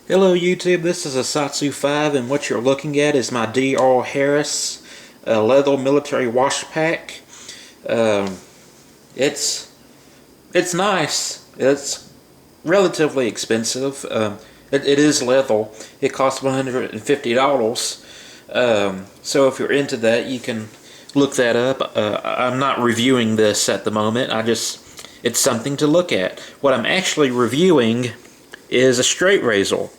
Hello YouTube, this is a Satsu 5 and what you're looking at is my D.R. Harris leather military wash pack. It's nice. It's relatively expensive. It is leather. It costs $150. So if you're into that, you can look that up. I'm not reviewing this at the moment. It's something to look at. What I'm actually reviewing is a straight razor.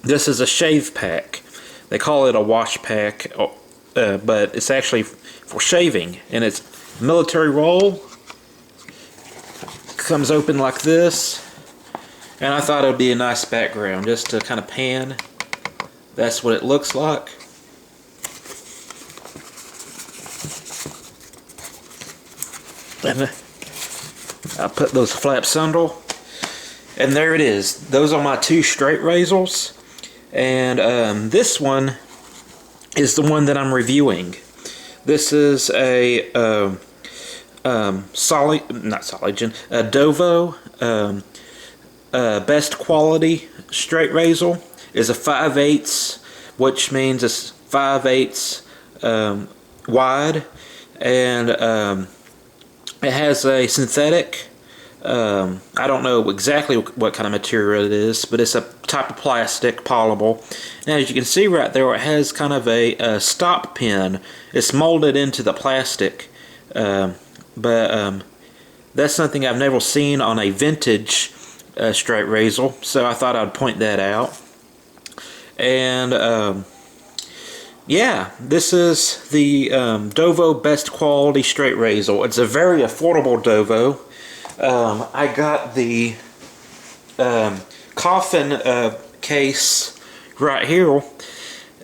This is a shave pack. They call it a wash pack, but it's actually for shaving. And it's military roll. Comes open like this. And I thought it would be a nice background just to kind of pan. That's what it looks like. And I put those flaps under. And there it is. Those are my two straight razors. And this one is the one that I'm reviewing. This is a DOVO best quality straight razor. Is a 5/8, which means it's 5/8 wide, and it has a synthetic. I don't know exactly what kind of material it is, but it's a type of plastic, polyable. Now, as you can see right there, it has kind of a stop pin. It's molded into the plastic, but that's something I've never seen on a vintage straight razor, so I thought I'd point that out. And yeah, this is the DOVO best quality straight razor. It's a very affordable DOVO. I got the Coffin Case right here,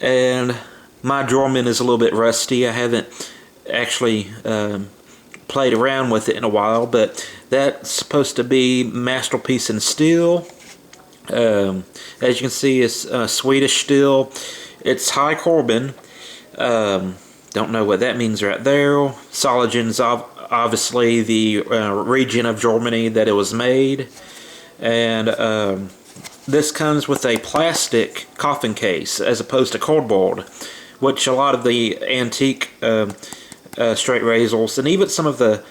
and my German is a little bit rusty. I haven't actually played around with it in a while, but that's supposed to be masterpiece in steel. As you can see, it's Swedish steel. It's high carbon. Don't know what that means right there. Sologen's obviously the region of Germany that it was made. And this comes with a plastic coffin case as opposed to cardboard, which a lot of the antique straight razors and even some of the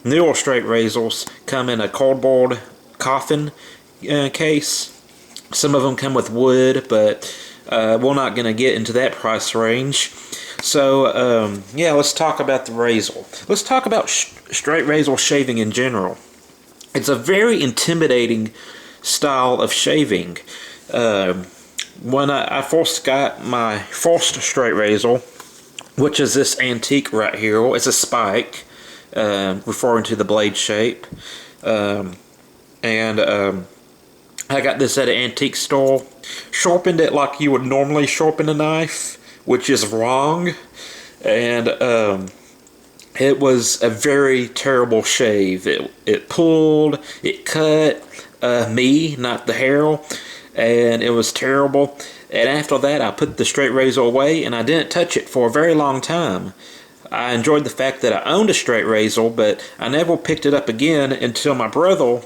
newer straight razors come in a cardboard coffin case. Some of them come with wood, but we're not going to get into that price range. So yeah, let's talk about the razor. Let's talk about straight razor shaving in general. It's a very intimidating style of shaving. When I first got my first straight razor, which is this antique right here, it's a spike, referring to the blade shape, and I got this at an antique store. Sharpened it like you would normally sharpen a knife, which is wrong, and it was a very terrible shave. It pulled, it cut me, not the hair, and it was terrible. And after that, I put the straight razor away, and I didn't touch it for a very long time. I enjoyed the fact that I owned a straight razor, but I never picked it up again until my brother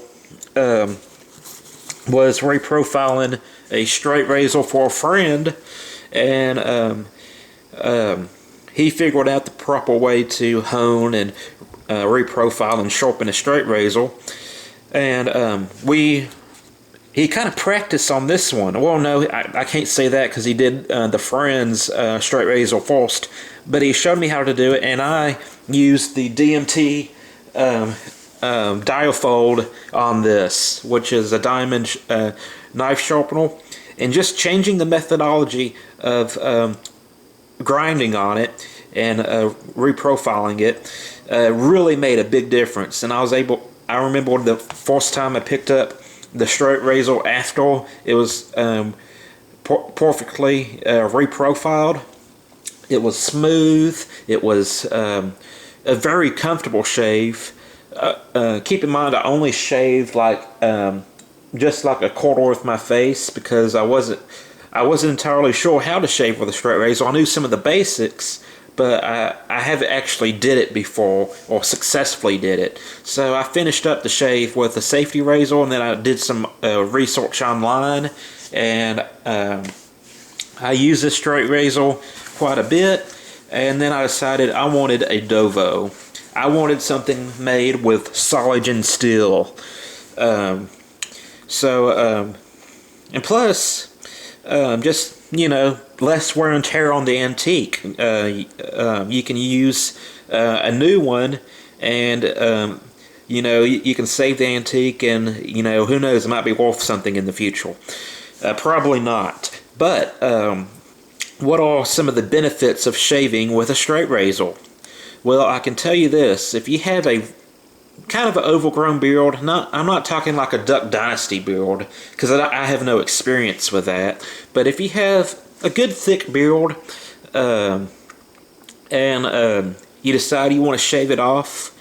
was reprofiling a straight razor for a friend, and he figured out the proper way to hone and reprofile and sharpen a straight razor, and he kind of practiced on this one. Well, no, I can't say that because he did the friend's straight razor first, but he showed me how to do it, and I used the DMT diafold on this, which is a diamond knife sharpener, and just changing the methodology of grinding on it and reprofiling it really made a big difference. And I remember the first time I picked up the straight razor after it was perfectly reprofiled. It was smooth. It was a very comfortable shave. Keep in mind, I only shaved like just like a quarter of my face because I wasn't entirely sure how to shave with a straight razor. I knew some of the basics, but I haven't actually did it before or successfully did it. So I finished up the shave with a safety razor, and then I did some research online, and I use this straight razor quite a bit, and then I decided I wanted a DOVO. I wanted something made with solid steel. And plus, just, you know, less wear and tear on the antique. You can use a new one, and you know, you can save the antique, and, you know, who knows, it might be worth something in the future. Probably not. But what are some of the benefits of shaving with a straight razor? Well, I can tell you this: if you have a kind of an overgrown beard, I'm not talking like a Duck Dynasty beard, because I have no experience with that, but if you have a good thick beard, and you decide you want to shave it off,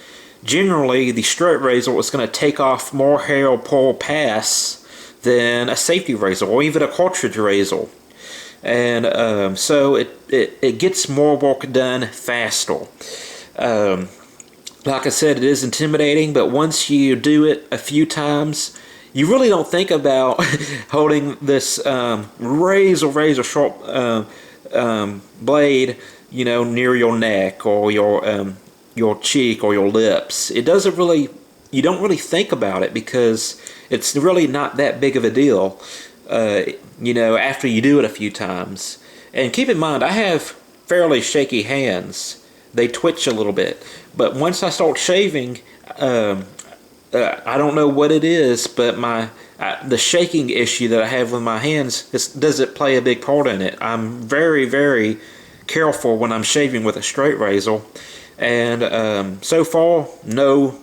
generally the straight razor is going to take off more hair per pass than a safety razor or even a cartridge razor, and so it gets more work done faster. Like I said, it is intimidating, but once you do it a few times, you really don't think about holding this razor sharp blade, you know, near your neck or your cheek or your lips. It doesn't really, you don't really think about it because it's really not that big of a deal, you know, after you do it a few times. And keep in mind, I have fairly shaky hands. They twitch a little bit. But once I start shaving, I don't know what it is, but the shaking issue that I have with my hands doesn't play a big part in it. I'm very, very careful when I'm shaving with a straight razor, and so far, no.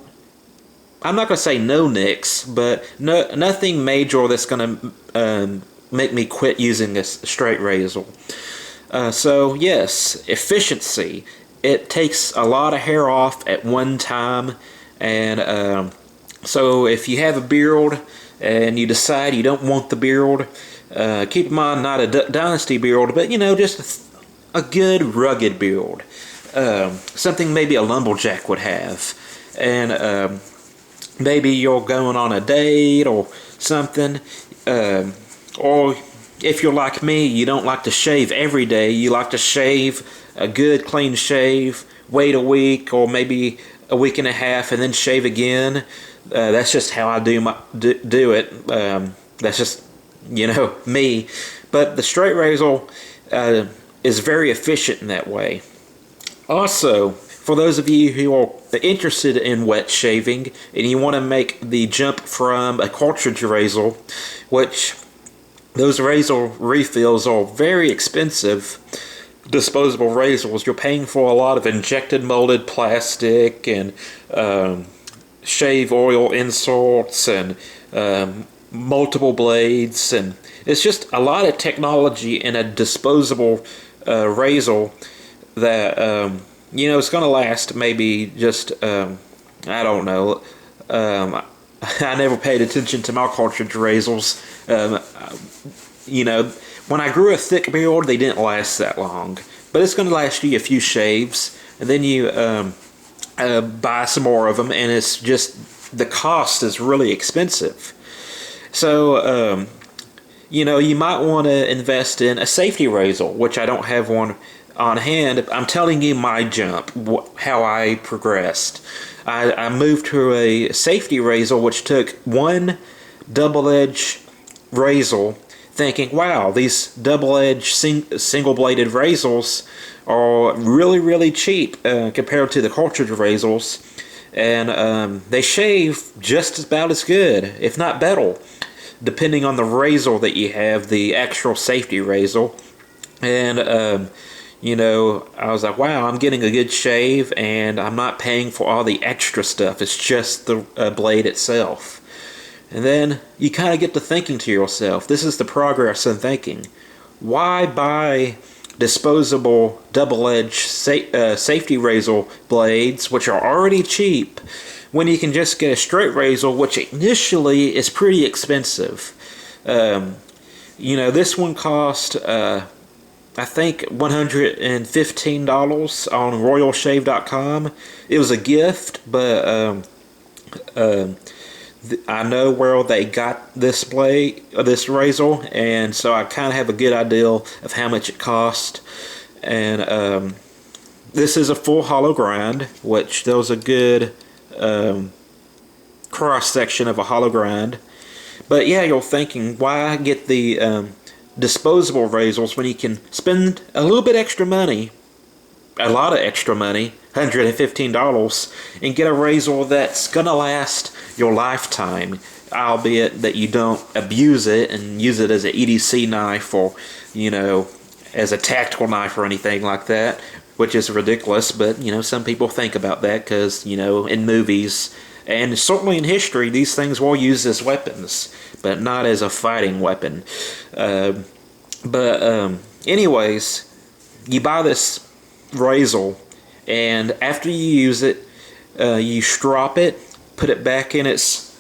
I'm not gonna say no nicks, but nothing major that's gonna make me quit using a straight razor. So yes, efficiency. It takes a lot of hair off at one time, and so if you have a beard and you decide you don't want the beard, keep in mind, not a Dynasty beard, but, you know, just a good rugged beard, something maybe a lumberjack would have, and maybe you're going on a date or something, or if you're like me, you don't like to shave every day. You like to shave a good clean shave, wait a week or maybe a week and a half, and then shave again. That's just how I do it. That's just, you know, me. But the straight razor is very efficient in that way. Also, for those of you who are interested in wet shaving and you want to make the jump from a cartridge razor, which those razor refills are very expensive, disposable razors, you're paying for a lot of injected molded plastic and shave oil inserts and multiple blades, and it's just a lot of technology in a disposable razor that you know, it's going to last maybe just I don't know. I never paid attention to my cartridge razors. You know, when I grew a thick beard, they didn't last that long. But it's going to last you a few shaves, and then you buy some more of them, and it's just, the cost is really expensive. So, you know, you might want to invest in a safety razor, which I don't have one on hand. I'm telling you my jump, how I progressed. I moved to a safety razor, which took one double-edged razor, thinking, wow, these double-edged single-bladed razors are really, really cheap compared to the cartridge razors, and they shave just about as good, if not better, depending on the razor that you have, the actual safety razor. And you know, I was like, wow, I'm getting a good shave, and I'm not paying for all the extra stuff. It's just the blade itself. And then you kind of get to thinking to yourself, this is the progress in thinking. Why buy disposable double-edged safety razor blades, which are already cheap, when you can just get a straight razor, which initially is pretty expensive? You know, this one cost, I I think $115 on royalshave.com. It was a gift, but I know where they got this this razor, and so I kind of have a good idea of how much it cost. And this is a full hollow grind, which there was a good cross section of a hollow grind. But yeah, you're thinking, why get the disposable razors when you can spend a little bit extra money, a lot of extra money, $115, and get a razor that's gonna last your lifetime, albeit that you don't abuse it and use it as an EDC knife or, you know, as a tactical knife or anything like that, which is ridiculous. But you know, some people think about that because, you know, in movies and certainly in history, these things were used as weapons, but not as a fighting weapon. Anyways, you buy this razor, and after you use it, you strop it, put it back in its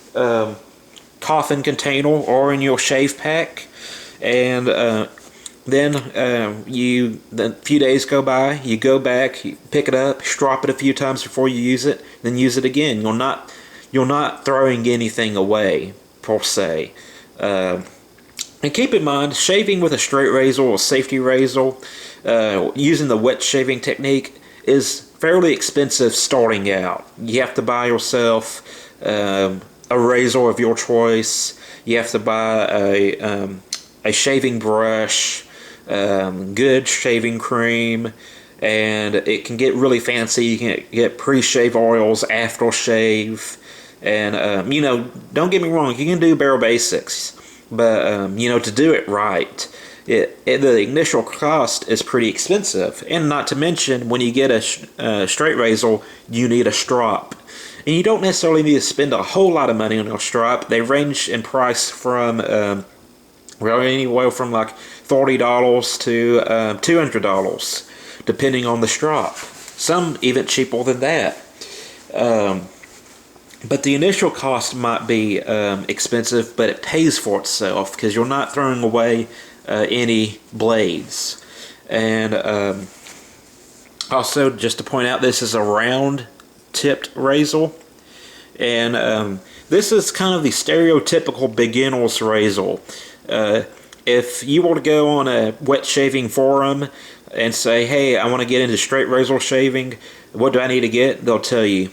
coffin container or in your shave pack, and then a few days go by, you go back, you pick it up, strop it a few times before you use it, then use it again. You're not throwing anything away, per se. And keep in mind, shaving with a straight razor or safety razor, using the wet shaving technique, is fairly expensive starting out. You have to buy yourself a razor of your choice. You have to buy a shaving brush, good shaving cream, and it can get really fancy. You can get pre-shave oils, aftershave, and you know, don't get me wrong, you can do bare basics, but you know, to do it right, the initial cost is pretty expensive. And not to mention, when you get a straight razor, you need a strop. And you don't necessarily need to spend a whole lot of money on a strop. They range in price from anywhere from like $40 to $200, depending on the strop. Some even cheaper than that. But the initial cost might be expensive, but it pays for itself because you're not throwing away any blades. And also, just to point out, this is a round tipped razor, and this is kind of the stereotypical beginner's razor. If you were to go on a wet shaving forum and say, hey, I want to get into straight razor shaving, what do I need to get? They'll tell you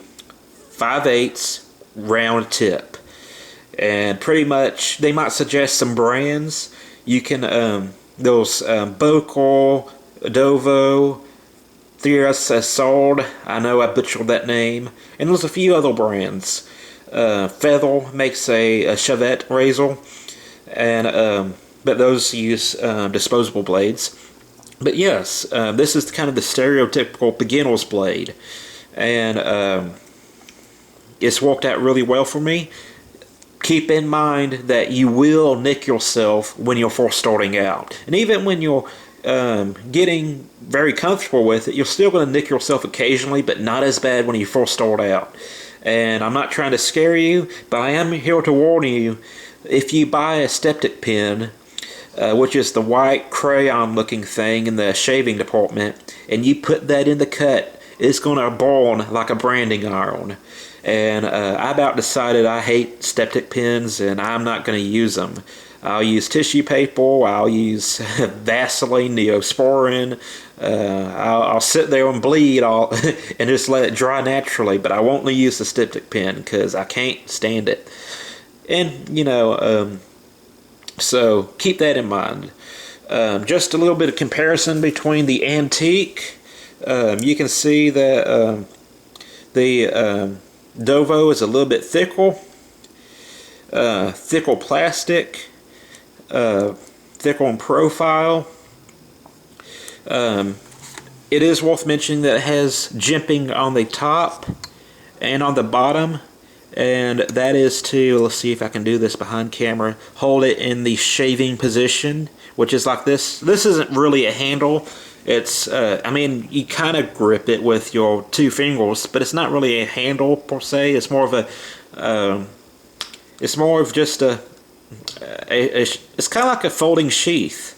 5/8 round tip, and pretty much they might suggest some brands. You can those Bocal, DOVO, Sword, I know I butchered that name, and there's a few other brands. Feather makes a Chavette razor, and but those use disposable blades. But yes, this is kind of the stereotypical beginner's blade, and it's worked out really well for me. Keep in mind that you will nick yourself when you're first starting out, and even when you're getting very comfortable with it, you're still going to nick yourself occasionally, but not as bad when you first start out. And I'm not trying to scare you, but I am here to warn you. If you buy a styptic pen, which is the white crayon looking thing in the shaving department, and you put that in the cut, it's going to burn like a branding iron. And I about decided I hate styptic pens, and I'm not going to use them. I'll use tissue paper, I'll use Vaseline, Neosporin, I'll sit there and bleed and just let it dry naturally, but I won't use the styptic pen because I can't stand it. And, you know, so keep that in mind. Just a little bit of comparison between the antique. You can see that the DOVO is a little bit thicker plastic, thicker in profile. It is worth mentioning that it has jimping on the top and on the bottom, and that is to, let's see if I can do this behind camera, hold it in the shaving position, which is like this. This isn't really a handle. It's, I mean, you kind of grip it with your 2 fingers, but it's not really a handle per se. It's more of a, it's more of just it's kind of like a folding sheath.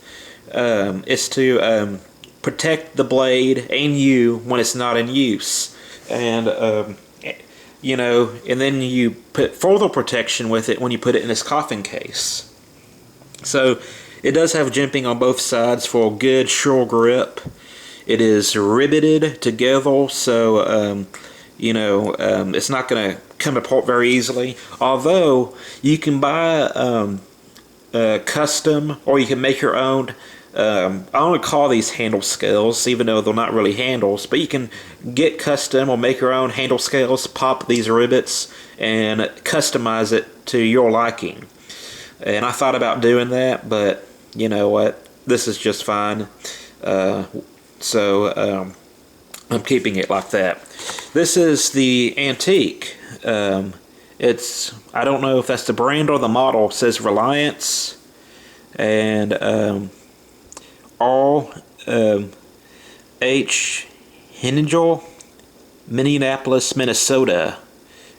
It's to protect the blade and you when it's not in use. And you know, and then you put further protection with it when you put it in this coffin case. So it does have jimping on both sides for a good sure grip. It is riveted together, so you know, it's not going to come apart very easily. Although you can buy custom, or you can make your own. I only call these handle scales, even though they're not really handles, but you can get custom or make your own handle scales, pop these rivets, and customize it to your liking. And I thought about doing that, but you know what? This is just fine. So I'm keeping it like that. This is the Antique. It's, I don't know if that's the brand or the model. It says Reliance. And all H. Henningel, Minneapolis, Minnesota.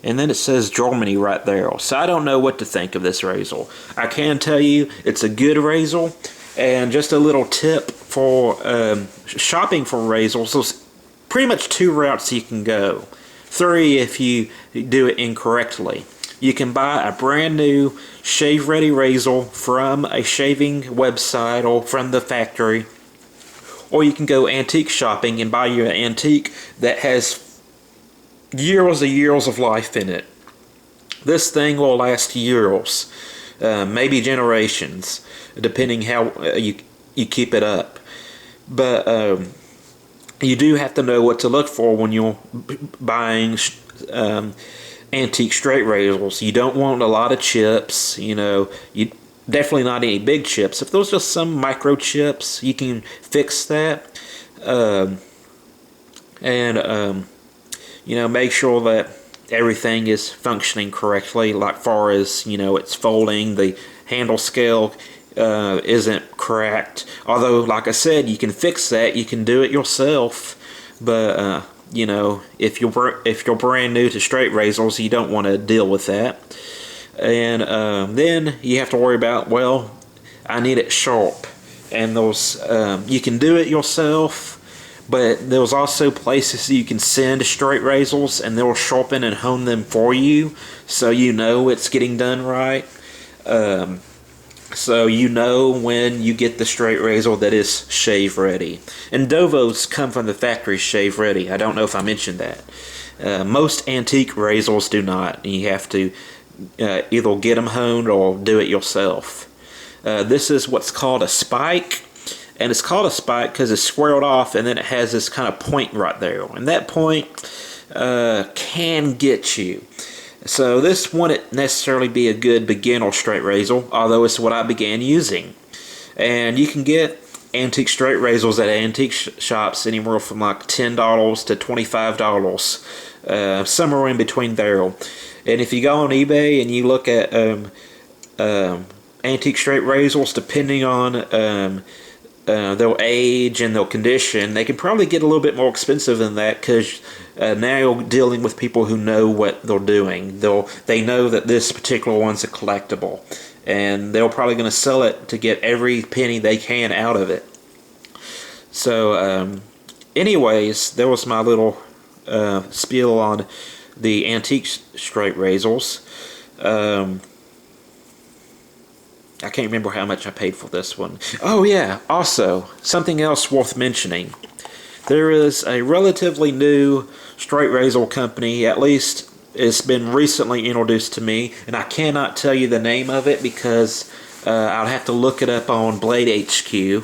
And then it says Germany right there. So I don't know what to think of this razor. I can tell you it's a good razor. And just a little tip for shopping for razors. There's pretty much 2 routes you can go. 3 if you do it incorrectly. You can buy a brand new shave ready razor from a shaving website or from the factory. Or you can go antique shopping and buy you an antique that has years and years of life in it. This thing will last years, maybe generations, depending how you keep it up. But you do have to know what to look for when you're buying antique straight razors. You don't want a lot of chips, you know. You definitely not any big chips. If there's just some micro chips, you can fix that. You know, make sure that everything is functioning correctly, like far as, you know, it's folding, the handle scale isn't cracked. Although, like I said, you can fix that. You can do it yourself. But you know, if you're brand new to straight razors, you don't want to deal with that. And then you have to worry about, well, I need it sharp. And those you can do it yourself. But there's also places you can send straight razors, and they'll sharpen and hone them for you, so you know it's getting done right. So you know when you get the straight razor that is shave ready. And DOVOs come from the factory shave ready. I don't know if I mentioned that. Most antique razors do not. You have to either get them honed or do it yourself. This is what's called a spike. And it's called a spike because it's squared off, and then it has this kind of point right there. And that point can get you. So this wouldn't necessarily be a good beginner straight razor, although it's what I began using. And you can get antique straight razors at antique shops anywhere from like $10 to $25, somewhere in between there. And if you go on eBay and you look at antique straight razors, depending on their age and their condition, they can probably get a little bit more expensive than that, because now you're dealing with people who know what they're doing. They know that this particular one's a collectible, and they're probably going to sell it to get every penny they can out of it. So anyways, there was my little spiel on the antique straight razors. I can't remember how much I paid for this one. Oh yeah, also, something else worth mentioning. There is a relatively new straight razor company, at least it's been recently introduced to me, and I cannot tell you the name of it because I'll have to look it up on Blade HQ.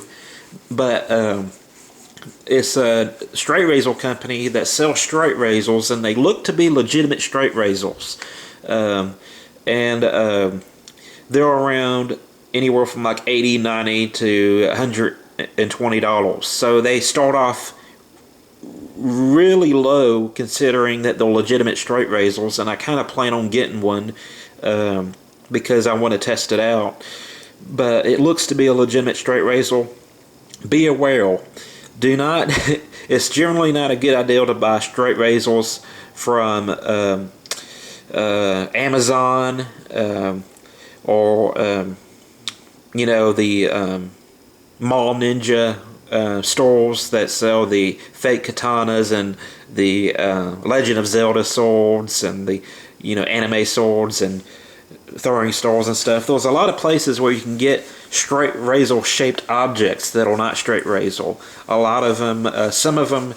But it's a straight razor company that sells straight razors, and they look to be legitimate straight razors. They're around anywhere from like $80, $90 to $120. So they start off really low, considering that they're legitimate straight razors, and I kind of plan on getting one because I want to test it out. But it looks to be a legitimate straight razor. Be aware, do not. It's generally not a good idea to buy straight razors from Amazon. Or you know, the mall ninja stores that sell the fake katanas and the Legend of Zelda swords and the anime swords and throwing stars and stuff. There's a lot of places where you can get straight razor shaped objects that are not straight razor. A lot of them, some of them,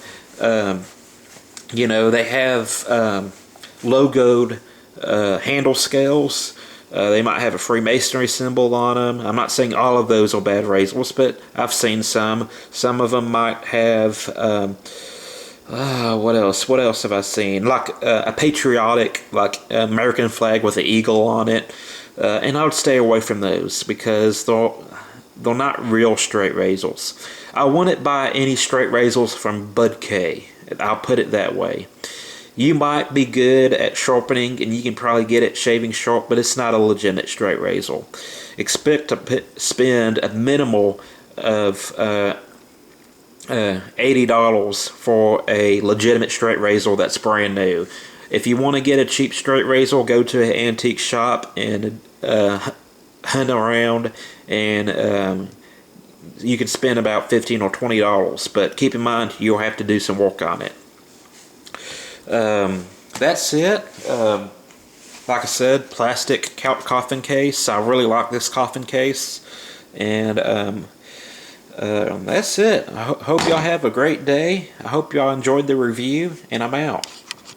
they have logoed handle scales. They might have a Freemasonry symbol on them. I'm not saying all of those are bad razors, but I've seen some. Some of them might have, what else? What else have I seen? Like a patriotic, like American flag with an eagle on it. And I would stay away from those because they're not real straight razors. I wouldn't buy any straight razors from Bud K. I'll put it that way. You might be good at sharpening and you can probably get it shaving sharp, but it's not a legitimate straight razor. Expect to spend a minimal of $80 for a legitimate straight razor that's brand new. If you want to get a cheap straight razor, go to an antique shop and hunt around, and you can spend about $15 or $20. But keep in mind, you'll have to do some work on it. That's it. Like I said, plastic coffin case. I really like this coffin case. And that's it. I hope y'all have a great day. I hope y'all enjoyed the review, and I'm out.